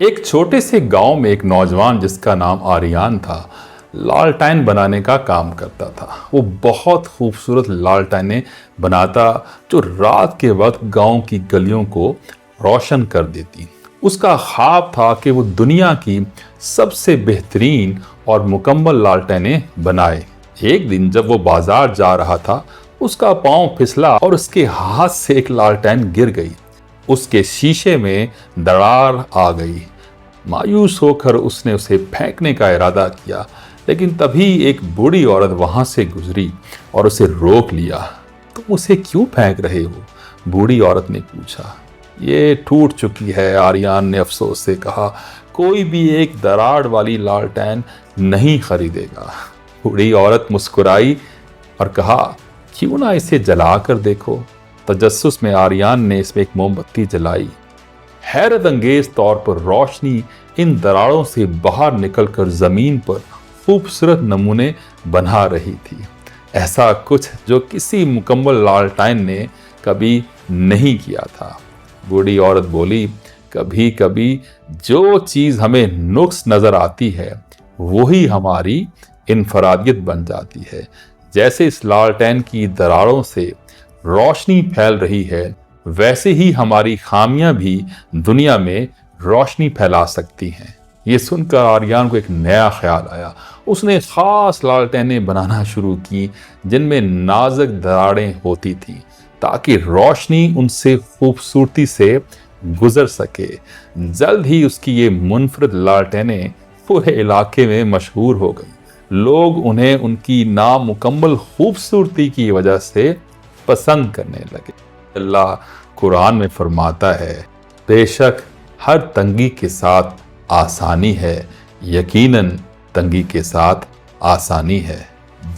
एक छोटे से गांव में एक नौजवान जिसका नाम आर्यन था, लालटेन बनाने का काम करता था। वो बहुत खूबसूरत लालटेनें बनाता जो रात के वक्त गांव की गलियों को रोशन कर देती। उसका ख्वाब था कि वो दुनिया की सबसे बेहतरीन और मुकम्मल लालटेनें बनाए। एक दिन जब वो बाजार जा रहा था, उसका पांव फिसला और उसके हाथ से एक लालटेन गिर गई। उसके शीशे में दरार आ गई। मायूस होकर उसने उसे फेंकने का इरादा किया, लेकिन तभी एक बूढ़ी औरत वहां से गुजरी और उसे रोक लिया। तुम उसे क्यों फेंक रहे हो? बूढ़ी औरत ने पूछा। ये टूट चुकी है, आर्यन ने अफसोस से कहा। कोई भी एक दरार वाली लालटेन नहीं खरीदेगा। बूढ़ी औरत मुस्कुराई और कहा, क्यों ना इसे जला कर देखो। तजस्सुस में आर्यन ने इसमें एक मोमबत्ती जलाई। हैरत अंगेज तौर पर रोशनी इन दरारों से बाहर निकलकर जमीन पर खूबसूरत नमूने बना रही थी। ऐसा कुछ जो किसी मुकम्मल लालटेन ने कभी नहीं किया था। बूढ़ी औरत बोली, कभी कभी जो चीज हमें नुक्स नजर आती है वही हमारी इनफरादियत बन जाती है। जैसे इस लालटेन की दरारों से रोशनी फैल रही है, वैसे ही हमारी खामियां भी दुनिया में रोशनी फैला सकती हैं। ये सुनकर आर्यन को एक नया ख्याल आया। उसने खास लालटेनें बनाना शुरू की जिनमें नाजुक दरारें होती थीं, ताकि रोशनी उनसे खूबसूरती से गुजर सके। जल्द ही उसकी ये मुनफरद लालटेनें पूरे इलाके में मशहूर हो गई। लोग उन्हें उनकी नामुकम्मल खूबसूरती की वजह से पसंद करने लगे। अल्लाह कुरान में फरमाता है, बेशक हर तंगी के साथ आसानी है, यकीनन तंगी के साथ आसानी है।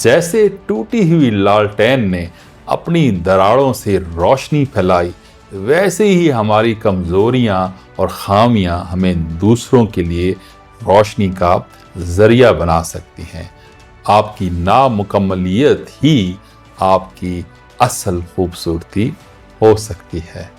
जैसे टूटी हुई लालटेन ने अपनी दरारों से रोशनी फैलाई, वैसे ही हमारी कमजोरियां और खामियां हमें दूसरों के लिए रोशनी का जरिया बना सकती हैं। आपकी नामुकम्मलियत ही आपकी असल खूबसूरती हो सकती है।